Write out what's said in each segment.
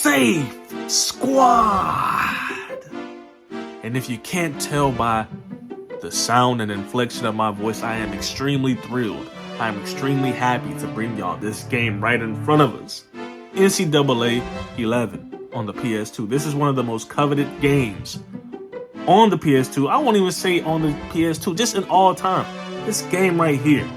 safe squad. And if you can't tell by the sound and inflection of my voice, I am extremely thrilled. I am extremely happy to bring y'all this game right in front of us. NCAA 11 on the PS2. This is one of the most coveted games on the PS2. I won't even say on the PS2, just in all time. This game right here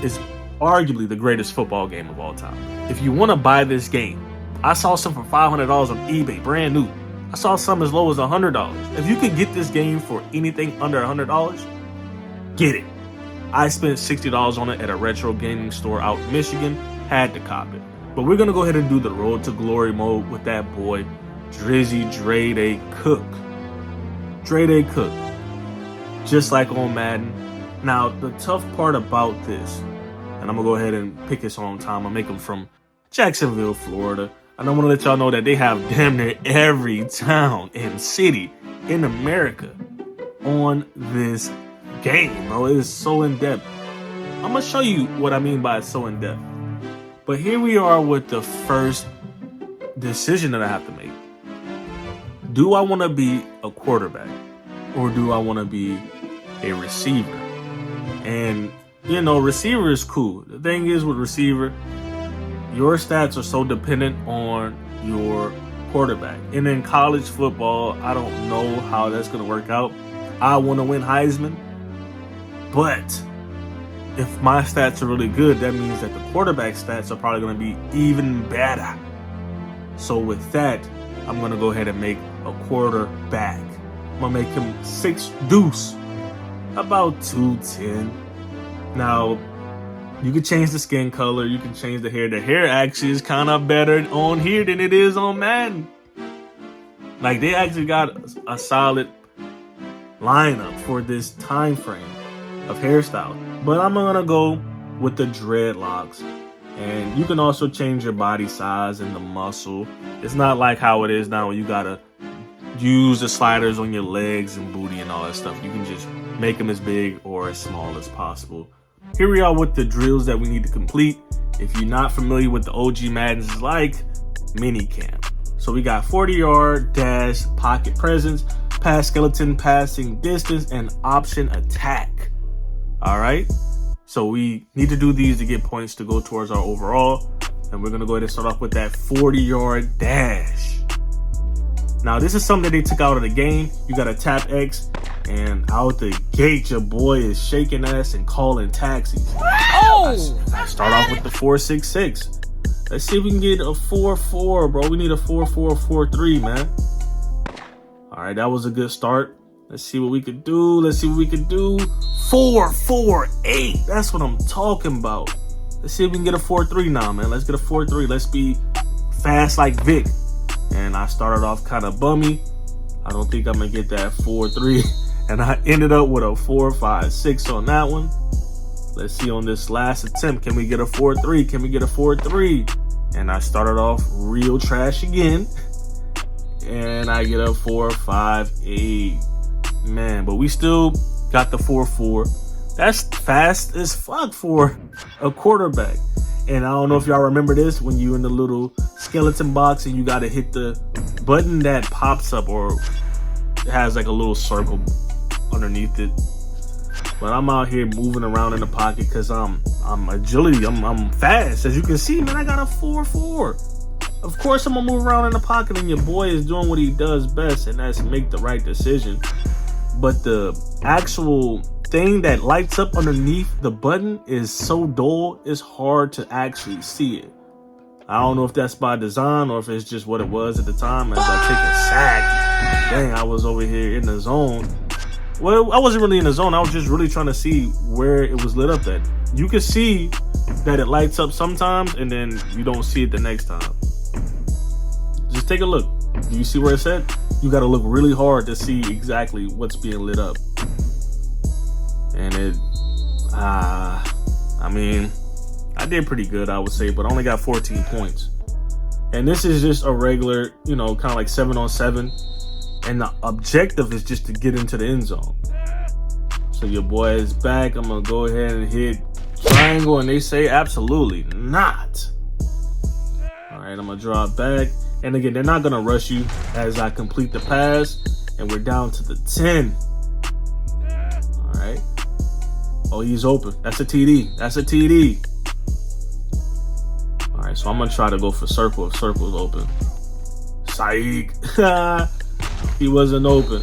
is arguably the greatest football game of all time. If you want to buy this game, I saw some for $500 on eBay, brand new. I saw some as low as $100. If you could get this game for anything under $100, get it. I spent $60 on it at a retro gaming store out in Michigan. Had to cop it. But we're going to go ahead and do the Road to Glory mode with that boy, Drizzy Dre Day Cook. Dre Day Cook. Just like on Madden. Now, the tough part about this, and I'm going to go ahead and pick his hometown. I'll make him from Jacksonville, Florida. And I want to let y'all know that they have damn near every town and city in America on this game, bro. It is so in-depth. I'm going to show you what I mean by so in-depth. But here we are with the first decision that I have to make. Do I want to be a quarterback or do I want to be a receiver? And, you know, receiver is cool. The thing is with receiver, your stats are so dependent on your quarterback. And in college football, I don't know how that's going to work out. I want to win Heisman. But if my stats are really good, that means that the quarterback stats are probably going to be even better. So with that, I'm going to go ahead and make a quarterback. I'm going to make him 6 deuce, about 210. Now, you can change the skin color. You can change the hair. The hair actually is kind of better on here than it is on Madden. Like, they actually got a solid lineup for this time frame of hairstyle. But I'm going to go with the dreadlocks. And you can also change your body size and the muscle. It's not like how it is now when you got to use the sliders on your legs and booty and all that stuff. You can just make them as big or as small as possible. Here we are with the drills that we need to complete. If you're not familiar with the OG Maddens, like minicamp. So we got 40-yard dash, pocket presence, pass skeleton, passing distance, and option attack. All right. So we need to do these to get points to go towards our overall. And we're going to go ahead and start off with that 40-yard dash. Now, this is something that they took out of the game. You got to tap X. And out the gate, your boy is shaking ass and calling taxis. Oh! I start off with the 4.66. Let's see if we can get a 4.4, bro. We need a 4.4, 4.3, man. All right, that was a good start. Let's see what we could do. 4.48. That's what I'm talking about. Let's see if we can get a 4.3 now, man. Let's get a 4.3. Let's be fast like Vic. And I started off kind of bummy. I don't think I'm going to get that 4.3. And I ended up with a 4.56 on that one. Let's see on this last attempt. Can we get a 4.3? Can we get a 4.3? And I started off real trash again. And I get a 4.58. Man, but we still got the 4.4. That's fast as fuck for a quarterback. And I don't know if y'all remember this when you in the little skeleton box and you got to hit the button that pops up or has like a little circle underneath it. But I'm out here moving around in the pocket because I'm agility. I'm fast. As you can see, man, I got a 4.4. Of course, I'm gonna move around in the pocket, and your boy is doing what he does best, and that's make the right decision. But the actual thing that lights up underneath the button is so dull, it's hard to actually see it. I don't know if that's by design or if it's just what it was at the time. As I take a sack, dang, I was over here in the zone. Well, I wasn't really in the zone. I was just really trying to see where it was lit up at. You can see that it lights up sometimes, and then you don't see it the next time. Just take a look. Do you see where it's at? You got to look really hard to see exactly what's being lit up. And it, I mean, I did pretty good, I would say, but I only got 14 points. And this is just a regular, you know, kind of like 7-on-7. And the objective is just to get into the end zone. So your boy is back. I'm going to go ahead and hit triangle. And they say absolutely not. All right, I'm going to drop back. And again, they're not going to rush you as I complete the pass. And we're down to the 10. All right. Oh, he's open. That's a TD. That's a TD. All right, so I'm going to try to go for circle if circle's open. Psych. He wasn't open.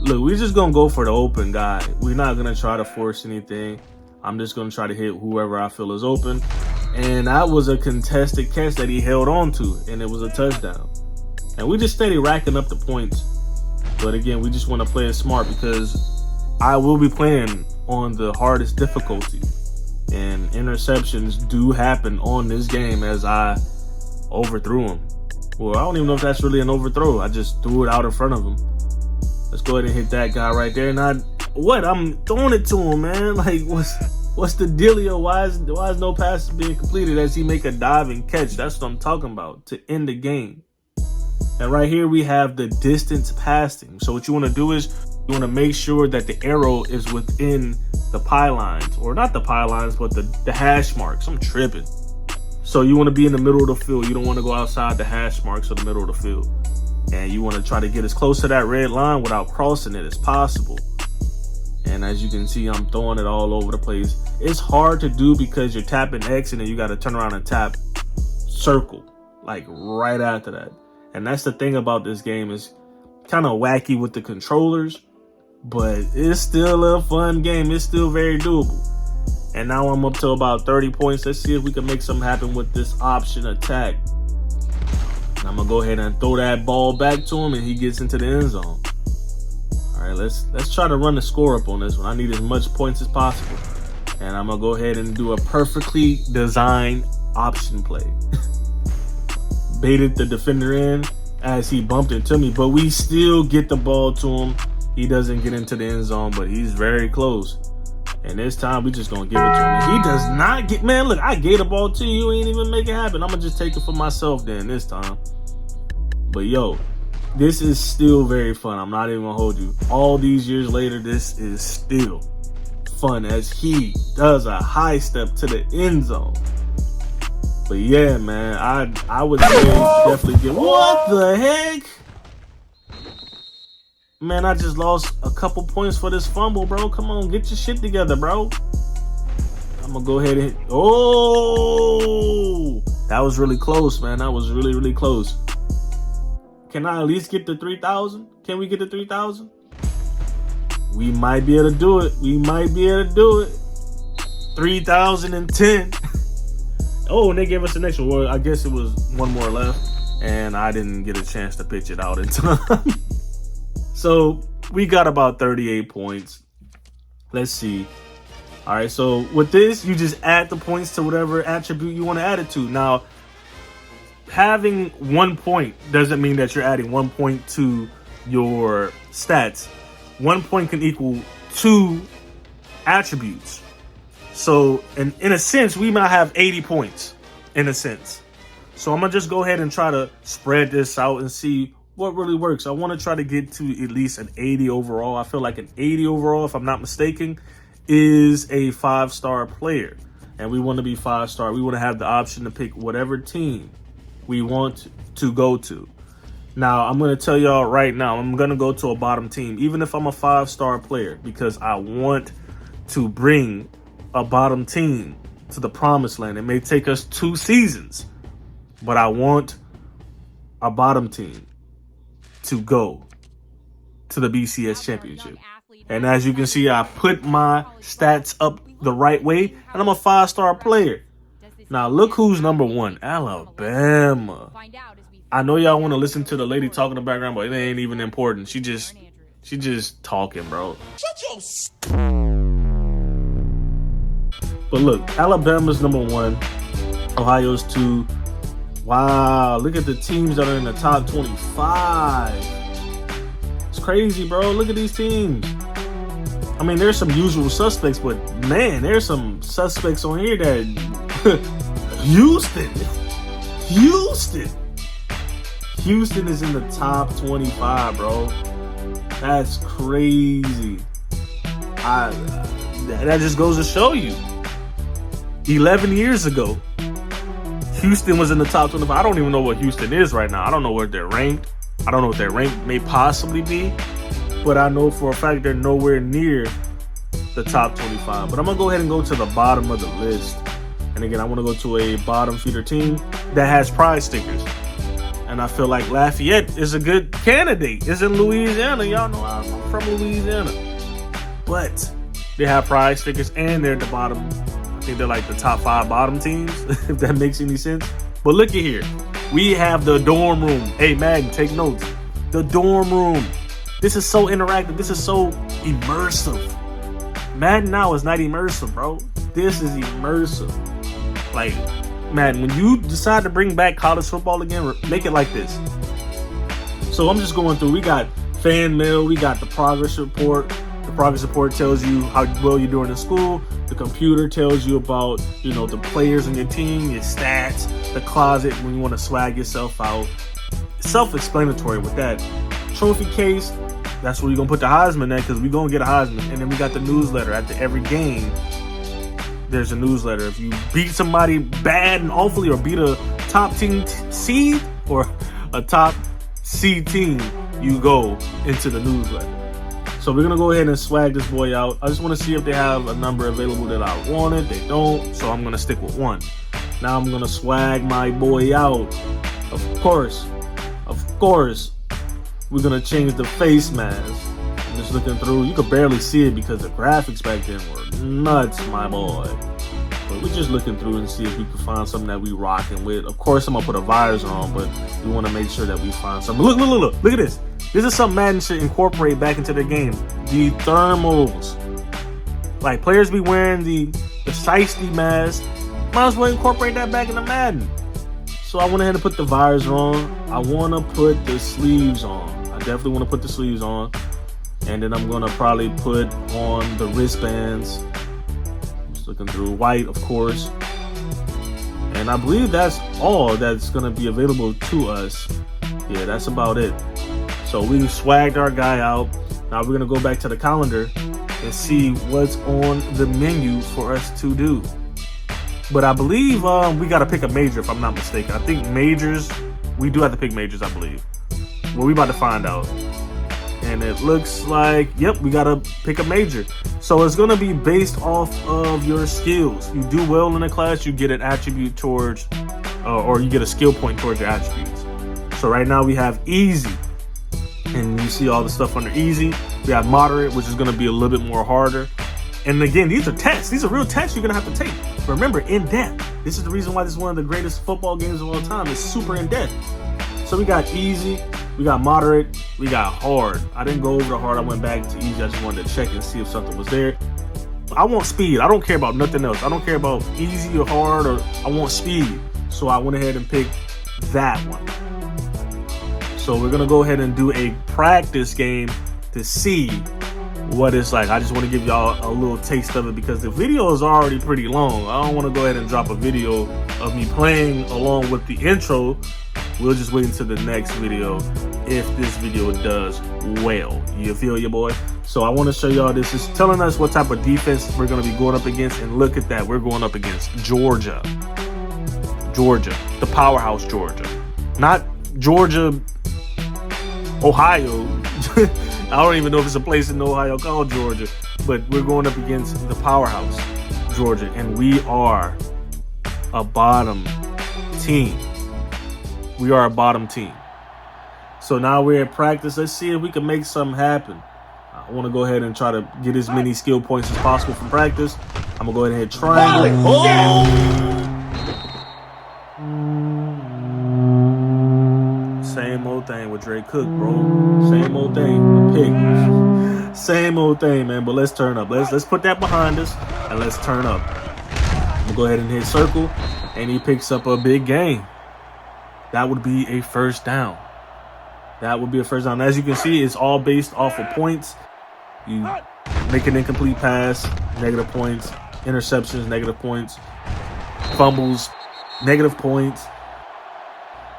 Look, we're just going to go for the open guy. We're not going to try to force anything. I'm just going to try to hit whoever I feel is open. And that was a contested catch that he held on to, and it was a touchdown. And we just steady racking up the points. But again, we just want to play it smart because I will be playing on the hardest difficulty. And interceptions do happen on this game as I overthrew him. Well, I don't even know if that's really an overthrow. I just threw it out in front of him. Let's go ahead and hit that guy right there. And I'm throwing it to him, man. Like, what's the dealio? Why is no pass being completed as he make a diving catch? That's what I'm talking about, to end the game. And right here we have the distance passing. So what you want to do is you want to make sure that the arrow is within the pylons, or not the pylons, but the hash marks. I'm tripping. So you want to be in the middle of the field. You don't want to go outside the hash marks of the middle of the field. And you want to try to get as close to that red line without crossing it as possible. And as you can see, I'm throwing it all over the place. It's hard to do because you're tapping X and then you got to turn around and tap circle, like right after that. And that's the thing about this game, is kind of wacky with the controllers, but it's still a fun game. It's still very doable. And now I'm up to about 30 points. Let's see if we can make something happen with this option attack. And I'm going to go ahead and throw that ball back to him, and he gets into the end zone. All right, let's try to run the score up on this one. I need as much points as possible. And I'm going to go ahead and do a perfectly designed option play. Baited the defender in as he bumped into me, but we still get the ball to him. He doesn't get into the end zone, but he's very close. And this time, we just going to give it to him. And he does not get... Man, look, I gave the ball to you. You ain't even make it happen. I'm going to just take it for myself then this time. But, yo, this is still very fun. I'm not even going to hold you. All these years later, this is still fun as he does a high step to the end zone. But, yeah, man, I would say definitely get... What the heck? Man, I just lost a couple points for this fumble, bro. Come on, get your shit together, bro. I'm going to go ahead and... Oh! That was really close, man. That was really, really close. Can I at least get to 3,000? Can we get to 3,000? We might be able to do it. We might be able to do it. 3,010. Oh, and they gave us the next one. Well, I guess it was one more left, and I didn't get a chance to pitch it out in time. So we got about 38 points. Let's see. All right, so with this, you just add the points to whatever attribute you want to add it to. Now, having 1 point doesn't mean that you're adding 1 point to your stats. 1 point can equal 2 attributes. So in a sense, we might have 80 points in a sense. So I'm going to just go ahead and try to spread this out and see what really works. I want to try to get to at least an 80 overall. I feel like an 80 overall, if I'm not mistaken, is a 5-star player. And we want to be 5-star. We want to have the option to pick whatever team we want to go to. Now, I'm going to tell y'all right now, I'm going to go to a bottom team, even if I'm a 5-star player, because I want to bring a bottom team to the promised land. It may take us 2 seasons, but I want a bottom team to go to the BCS championship. And as you can see, I put my stats up the right way, and I'm a 5-star player. Now look who's number 1, Alabama. I know y'all want to listen to the lady talking in the background, but it ain't even important. She just talking, bro. But look, Alabama's number 1, Ohio's 2. Wow, look at the teams that are in the top 25. It's crazy, bro. Look at these teams. I mean, there's some usual suspects, but man, there's some suspects on here that Houston is in the top 25, bro. That's crazy. That just goes to show you. 11 years ago, Houston was in the top 25. I don't even know what Houston is right now. I don't know where they're ranked. I don't know what their rank may possibly be. But I know for a fact they're nowhere near the top 25. But I'm going to go ahead and go to the bottom of the list. And again, I want to go to a bottom feeder team that has prize stickers. And I feel like Lafayette is a good candidate. It's in Louisiana. Y'all know I'm from Louisiana. But they have prize stickers and they're at the bottom. I think they're like the top 5 bottom teams, if that makes any sense. But look at here. We have the dorm room. Hey, Madden, take notes. The dorm room. This is so interactive. This is so immersive. Madden now is not immersive, bro. This is immersive. Like, man, when you decide to bring back college football again, make it like this. So I'm just going through. We got fan mail. We got the progress report. The progress report tells you how well you're doing in school. The computer tells you about, the players on your team, your stats, the closet when you want to swag yourself out. Self-explanatory with that. Trophy case, that's where you're going to put the Heisman at, because we're going to get a Heisman. And then we got the newsletter after every game. There's a newsletter. If you beat somebody bad and awfully, or beat a top team seed or a top seed team, you go into the newsletter. So we're going to go ahead and swag this boy out. I just want to see if they have a number available that I wanted. They don't, so I'm going to stick with 1. Now I'm going to swag my boy out. Of course, we're going to change the face mask. I'm just looking through. You could barely see it because the graphics back then were nuts, my boy. But we're just looking through and see if we can find something that we rocking with. Of course, I'm going to put a visor on, but we want to make sure that we find something. Look at this. This is something Madden should incorporate back into their game. The thermals. Like, players be wearing the shiesty mask. Might as well incorporate that back into Madden. So I went ahead and put the visor on. I want to put the sleeves on. I definitely want to put the sleeves on. And then I'm going to probably put on the wristbands. Just looking through. White, of course. And I believe that's all that's going to be available to us. Yeah, that's about it. So we swagged our guy out. Now we're going to go back to the calendar and see what's on the menu for us to do. But I believe we got to pick a major, if I'm not mistaken. I think majors, we do have to pick majors, I believe. Well, we about to find out. And it looks like, yep, we got to pick a major. So it's going to be based off of your skills. You do well in a class, you get an attribute towards, or you get a skill point towards your attributes. So right now we have easy. And you see all the stuff under easy. We have moderate, which is going to be a little bit more harder. And again, these are tests. These are real tests you're going to have to take. Remember, in depth. This is the reason why this is one of the greatest football games of all time. It's super in depth. So we got easy, we got moderate, we got hard. I didn't go over the hard. I went back to easy. I just wanted to check and see if something was there. I want speed. I don't care about nothing else. I don't care about easy or hard, or I want speed. So I went ahead and picked that one. So we're going to go ahead and do a practice game to see what it's like. I just want to give y'all a little taste of it because the video is already pretty long. I don't want to go ahead and drop a video of me playing along with the intro. We'll just wait until the next video if this video does well. You feel your boy? So I want to show y'all this. Is telling us what type of defense we're going to be going up against. And look at that. We're going up against Georgia. The powerhouse Georgia. Not Georgia, Ohio. I don't even know if it's a place in Ohio called Georgia, but we're going up against the powerhouse Georgia, and we are a bottom team. We are a bottom team. So now we're at practice. Let's see if we can make something happen. I want to go ahead and try to get as many skill points as possible from practice. I'm going to go ahead and hit triangle. Oh! Same old thing with Dre Cook, bro. Same old thing. The pick. Same old thing, man. But let's turn up. Let's put that behind us and let's turn up. I'm going to go ahead and hit circle, and he picks up a big gain. That would be a first down. That would be a first down. As you can see, it's all based off of points. You make an incomplete pass, negative points. Interceptions, negative points. Fumbles, negative points.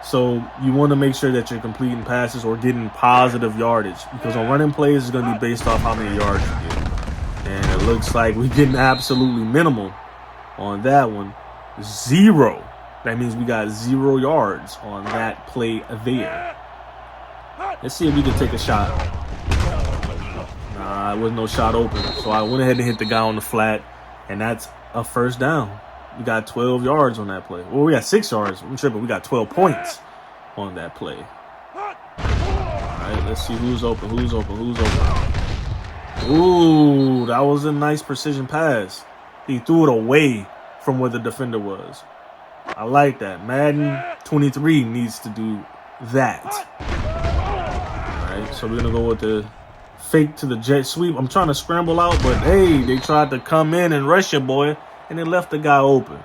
So you want to make sure that you're completing passes or getting positive yardage, because on running plays, it's going to be based off how many yards you get. And it looks like we're getting absolutely minimal on that one. 0. That means we got 0 yards on that play there. Let's see if we can take a shot. Nah, it was no shot open. So I went ahead and hit the guy on the flat, and that's a first down. We got 12 yards on that play. Well, we got 6 yards. I'm tripping. We got 12 points on that play. All right, let's see who's open. Ooh, that was a nice precision pass. He threw it away from where the defender was. I like that. Madden 23 needs to do that. All right, so we're going to go with the fake to the jet sweep. I'm trying to scramble out, but hey, they tried to come in and rush your boy, and they left the guy open.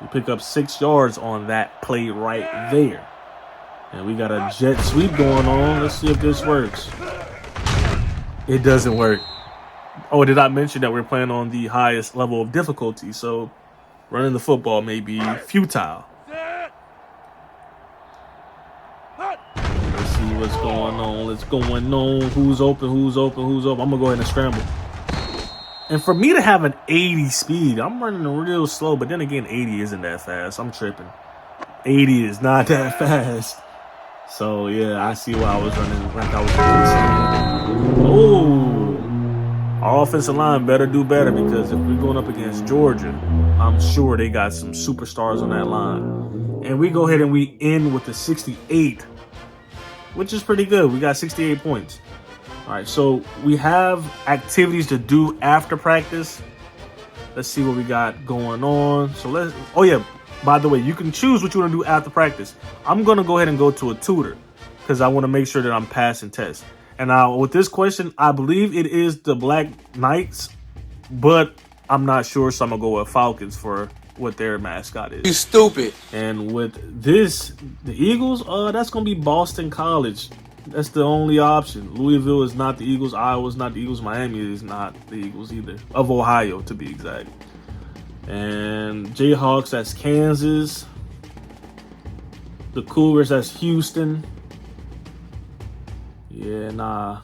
We pick up 6 yards on that play right there. And we got a jet sweep going on. Let's see if this works. It doesn't work. Oh, did I mention that we're playing on the highest level of difficulty? So running the football may be futile. Let's see what's going on. Who's open? I'm going to go ahead and scramble. And for me to have an 80 speed, I'm running real slow. But then again, 80 isn't that fast. I'm tripping. 80 is not that fast. So, yeah, I see why I was running like I was doing. Oh. Our offensive line better do better, because if we're going up against Georgia, I'm sure they got some superstars on that line. And we go ahead and we end with the 68, which is pretty good. We got 68 points. All right, so we have activities to do after practice. Let's see what we got going on. So oh yeah, by the way, you can choose what you want to do after practice. I'm going to go ahead and go to a tutor because I want to make sure that I'm passing tests. And now with this question, I believe it is the Black Knights, but I'm not sure, so I'm going to go with Falcons for what their mascot is. You stupid. And with this, the Eagles, that's going to be Boston College. That's the only option. Louisville is not the Eagles. Iowa is not the Eagles. Miami is not the Eagles either. Of Ohio, to be exact. And Jayhawks, that's Kansas. The Cougars, that's Houston. Yeah, nah.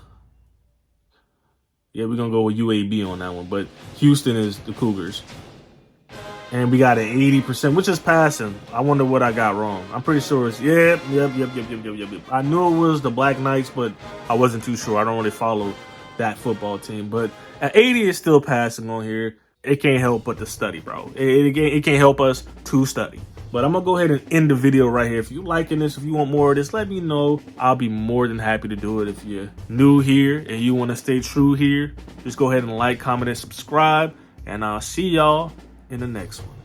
Yeah, we're going to go with UAB on that one. But Houston is the Cougars. And we got an 80%, which is passing. I wonder what I got wrong. I'm pretty sure it's, yep. I knew it was the Black Knights, but I wasn't too sure. I don't really follow that football team. But at 80 is still passing on here. It can't help but to study, bro. It can't help us to study. But I'm going to go ahead and end the video right here. If you're liking this, if you want more of this, let me know. I'll be more than happy to do it. If you're new here and you want to stay true here, just go ahead and like, comment, and subscribe. And I'll see y'all in the next one.